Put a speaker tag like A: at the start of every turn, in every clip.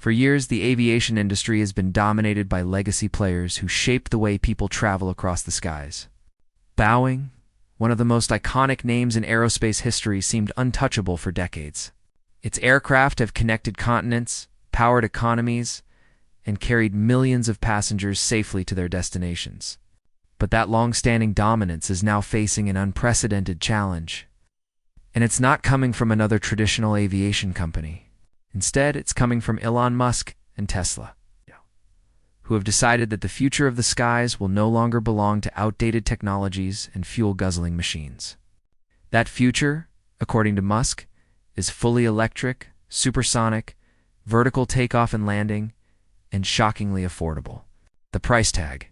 A: For years, the aviation industry has been dominated by legacy players who shaped the way people travel across the skies. Boeing, one of the most iconic names in aerospace history, seemed untouchable for decades. Its aircraft have connected continents, powered economies, and carried millions of passengers safely to their destinations. But that long-standing dominance is now facing an unprecedented challenge. And it's not coming from another traditional aviation company. Instead, it's coming from Elon Musk and Tesla, who have decided that the future of the skies will no longer belong to outdated technologies and fuel-guzzling machines. That future, according to Musk, is fully electric, supersonic, vertical takeoff and landing, and shockingly affordable. The price tag: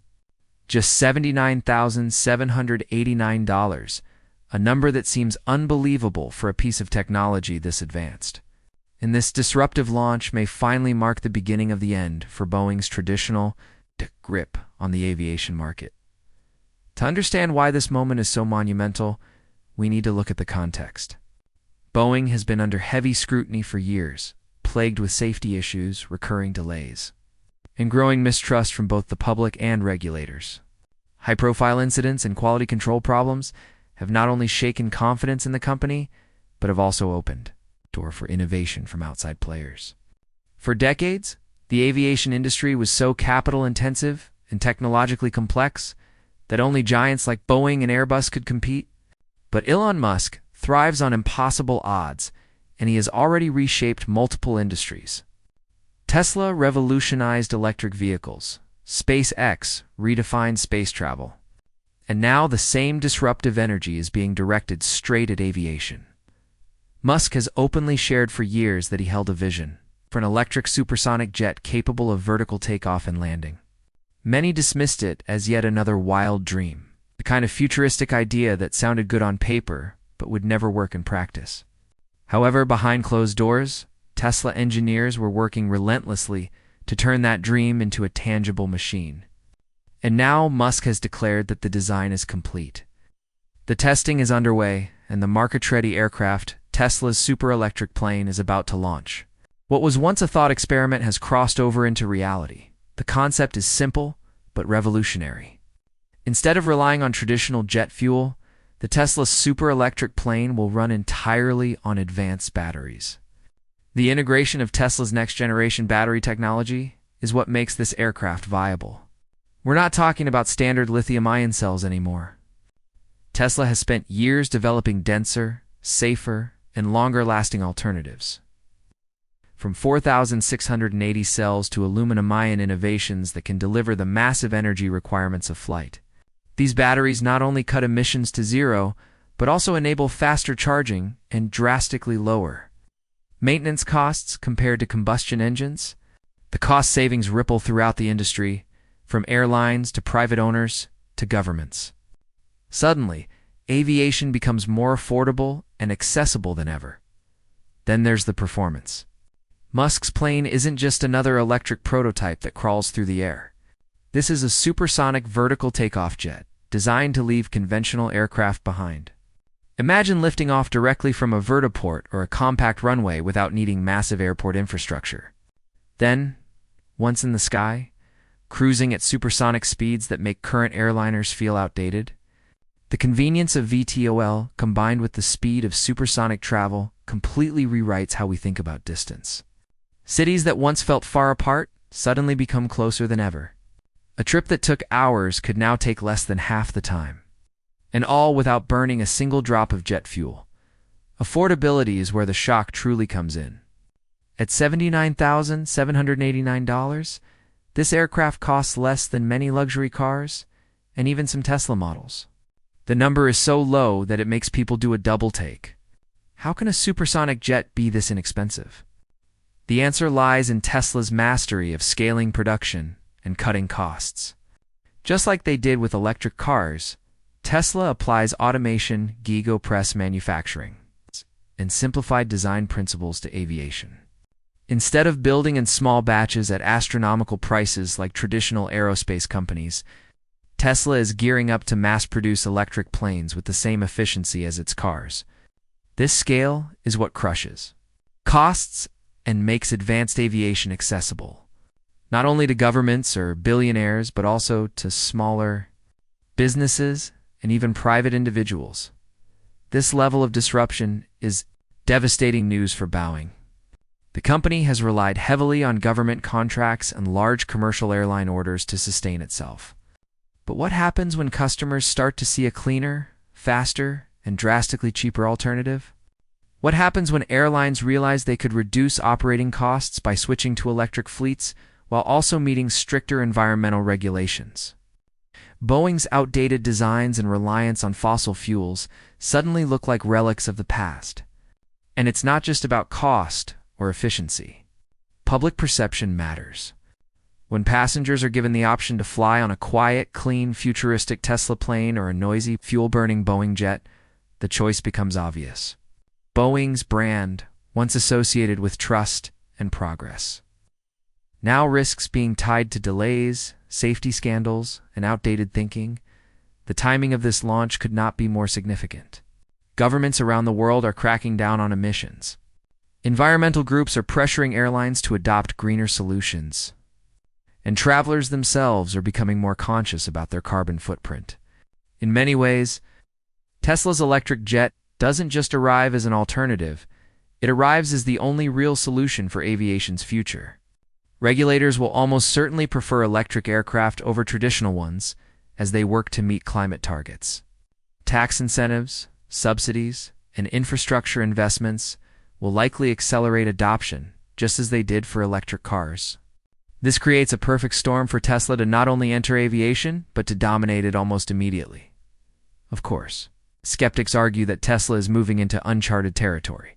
A: just $79,789, a number that seems unbelievable for a piece of technology this advanced. And this disruptive launch may finally mark the beginning of the end for Boeing's traditional grip on the aviation market. To understand why this moment is so monumental, we need to look at the context. Boeing has been under heavy scrutiny for years, plagued with safety issues, recurring delays, and growing mistrust from both the public and regulators. High-profile incidents and quality control problems have not only shaken confidence in the company, but have also opened the door for innovation from outside players. For decades, the aviation industry was so capital-intensive and technologically complex that only giants like Boeing and Airbus could compete. But Elon Musk thrives on impossible odds, and he has already reshaped multiple industries. Tesla revolutionized electric vehicles. SpaceX redefined space travel. And now the same disruptive energy is being directed straight at aviation. Musk has openly shared for years that he held a vision for an electric supersonic jet capable of vertical takeoff and landing. Many dismissed it as yet another wild dream, the kind of futuristic idea that sounded good on paper but would never work in practice. However, behind closed doors, Tesla engineers were working relentlessly to turn that dream into a tangible machine. And now Musk has declared that the design is complete. The testing is underway, and the market-ready aircraft, Tesla's super-electric plane, is about to launch. What was once a thought experiment has crossed over into reality. The concept is simple, but revolutionary. Instead of relying on traditional jet fuel, the Tesla super-electric plane will run entirely on advanced batteries. The integration of Tesla's next-generation battery technology is what makes this aircraft viable. We're not talking about standard lithium-ion cells anymore. Tesla has spent years developing denser, safer, and longer-lasting alternatives. From 4,680 cells to aluminum-ion innovations that can deliver the massive energy requirements of flight. These batteries not only cut emissions to zero, but also enable faster charging and drastically lower maintenance costs compared to combustion engines. The cost savings ripple throughout the industry, from airlines to private owners to governments. Suddenly, aviation becomes more affordable and accessible than ever. Then there's the performance. Musk's plane isn't just another electric prototype that crawls through the air. This is a supersonic vertical takeoff jet, designed to leave conventional aircraft behind. Imagine lifting off directly from a vertiport or a compact runway without needing massive airport infrastructure. Then, once in the sky, cruising at supersonic speeds that make current airliners feel outdated. The convenience of VTOL, combined with the speed of supersonic travel, completely rewrites how we think about distance. Cities that once felt far apart suddenly become closer than ever. A trip that took hours could now take less than half the time. And all without burning a single drop of jet fuel. Affordability is where the shock truly comes in. At $79,789, this aircraft costs less than many luxury cars and even some Tesla models. The number is so low that it makes people do a double take. How can a supersonic jet be this inexpensive? The answer lies in Tesla's mastery of scaling production and cutting costs. Just like they did with electric cars, Tesla applies automation, gigapress manufacturing, and simplified design principles to aviation. Instead of building in small batches at astronomical prices like traditional aerospace companies, Tesla is gearing up to mass-produce electric planes with the same efficiency as its cars. This scale is what crushes costs and makes advanced aviation accessible, not only to governments or billionaires, but also to smaller businesses and even private individuals. This level of disruption is devastating news for Boeing. The company has relied heavily on government contracts and large commercial airline orders to sustain itself. But what happens when customers start to see a cleaner, faster, and drastically cheaper alternative? What happens when airlines realize they could reduce operating costs by switching to electric fleets while also meeting stricter environmental regulations? Boeing's outdated designs and reliance on fossil fuels suddenly look like relics of the past. And it's not just about cost or efficiency. Public perception matters. When passengers are given the option to fly on a quiet, clean, futuristic Tesla plane or a noisy, fuel-burning Boeing jet, the choice becomes obvious. Boeing's brand, once associated with trust and progress, now risks being tied to delays, safety scandals, and outdated thinking. The timing of this launch could not be more significant. Governments around the world are cracking down on emissions. Environmental groups are pressuring airlines to adopt greener solutions. And travelers themselves are becoming more conscious about their carbon footprint. In many ways, Tesla's electric jet doesn't just arrive as an alternative, it arrives as the only real solution for aviation's future. Regulators will almost certainly prefer electric aircraft over traditional ones as they work to meet climate targets. Tax incentives, subsidies, and infrastructure investments will likely accelerate adoption, just as they did for electric cars. This creates a perfect storm for Tesla to not only enter aviation, but to dominate it almost immediately. Of course, skeptics argue that Tesla is moving into uncharted territory.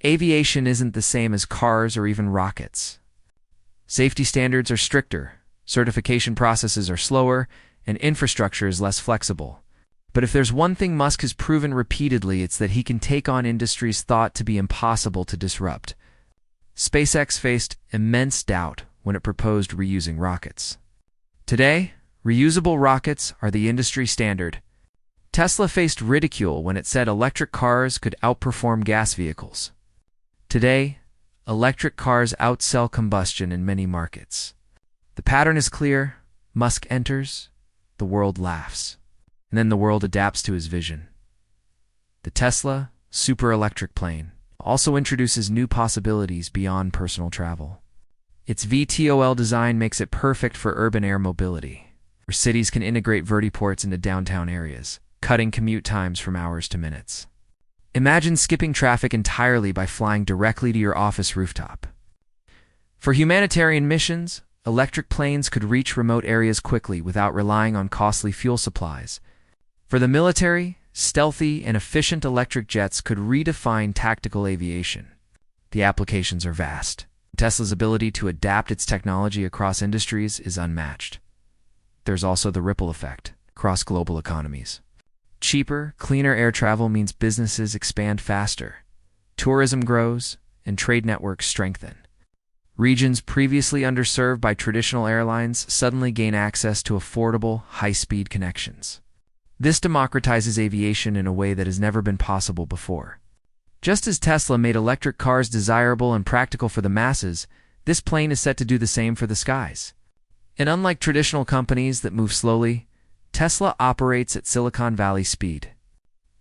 A: Aviation isn't the same as cars or even rockets. Safety standards are stricter, certification processes are slower, and infrastructure is less flexible. But if there's one thing Musk has proven repeatedly, it's that he can take on industries thought to be impossible to disrupt. SpaceX faced immense doubt when it proposed reusing rockets. Today, reusable rockets are the industry standard. Tesla faced ridicule when it said electric cars could outperform gas vehicles. Today, electric cars outsell combustion in many markets. The pattern is clear. Musk enters, the world laughs, and then the world adapts to his vision. The Tesla super electric plane also introduces new possibilities beyond personal travel. Its VTOL design makes it perfect for urban air mobility, where cities can integrate vertiports into downtown areas, cutting commute times from hours to minutes. Imagine skipping traffic entirely by flying directly to your office rooftop. For humanitarian missions, electric planes could reach remote areas quickly without relying on costly fuel supplies. For the military, stealthy and efficient electric jets could redefine tactical aviation. The applications are vast. Tesla's ability to adapt its technology across industries is unmatched. There's also the ripple effect across global economies. Cheaper, cleaner air travel means businesses expand faster. Tourism grows, and trade networks strengthen. Regions previously underserved by traditional airlines suddenly gain access to affordable, high-speed connections. This democratizes aviation in a way that has never been possible before. Just as Tesla made electric cars desirable and practical for the masses, this plane is set to do the same for the skies. And unlike traditional companies that move slowly, Tesla operates at Silicon Valley speed,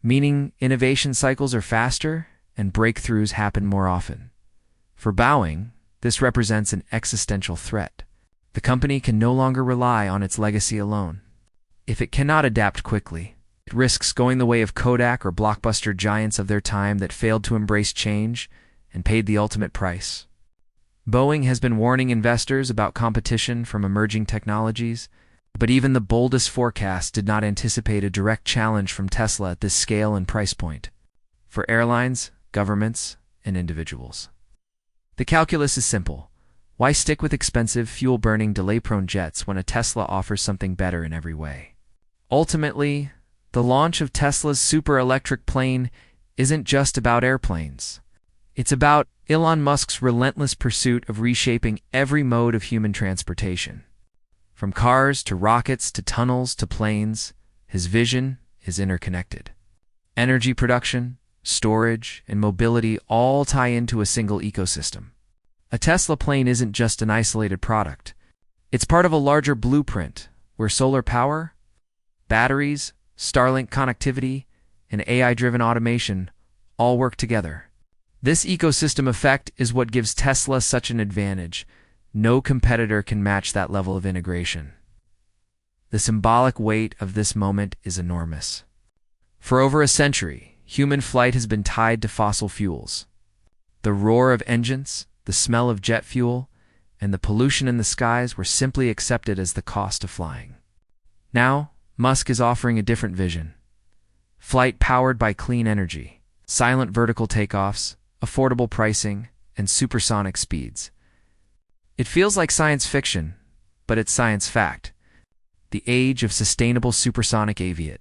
A: meaning innovation cycles are faster and breakthroughs happen more often. For Boeing, this represents an existential threat. The company can no longer rely on its legacy alone. If it cannot adapt quickly, it risks going the way of Kodak or blockbuster giants of their time that failed to embrace change and paid the ultimate price. Boeing has been warning investors about competition from emerging technologies, but even the boldest forecasts did not anticipate a direct challenge from Tesla at this scale and price point. For airlines, governments, and individuals, the calculus is simple. Why stick with expensive, fuel-burning, delay-prone jets when a Tesla offers something better in every way? Ultimately, the launch of Tesla's super electric plane isn't just about airplanes. It's about Elon Musk's relentless pursuit of reshaping every mode of human transportation. From cars to rockets to tunnels to planes, his vision is interconnected. Energy production, storage, and mobility all tie into a single ecosystem. A Tesla plane isn't just an isolated product. It's part of a larger blueprint where solar power, batteries, Starlink connectivity, and AI-driven automation all work together. This ecosystem effect is what gives Tesla such an advantage. No competitor can match that level of integration. The symbolic weight of this moment is enormous. For over a century, human flight has been tied to fossil fuels. The roar of engines, the smell of jet fuel, and the pollution in the skies were simply accepted as the cost of flying. Now, Musk is offering a different vision. Flight powered by clean energy, silent vertical takeoffs, affordable pricing, and supersonic speeds. It feels like science fiction, but it's science fact. The age of sustainable supersonic aviation.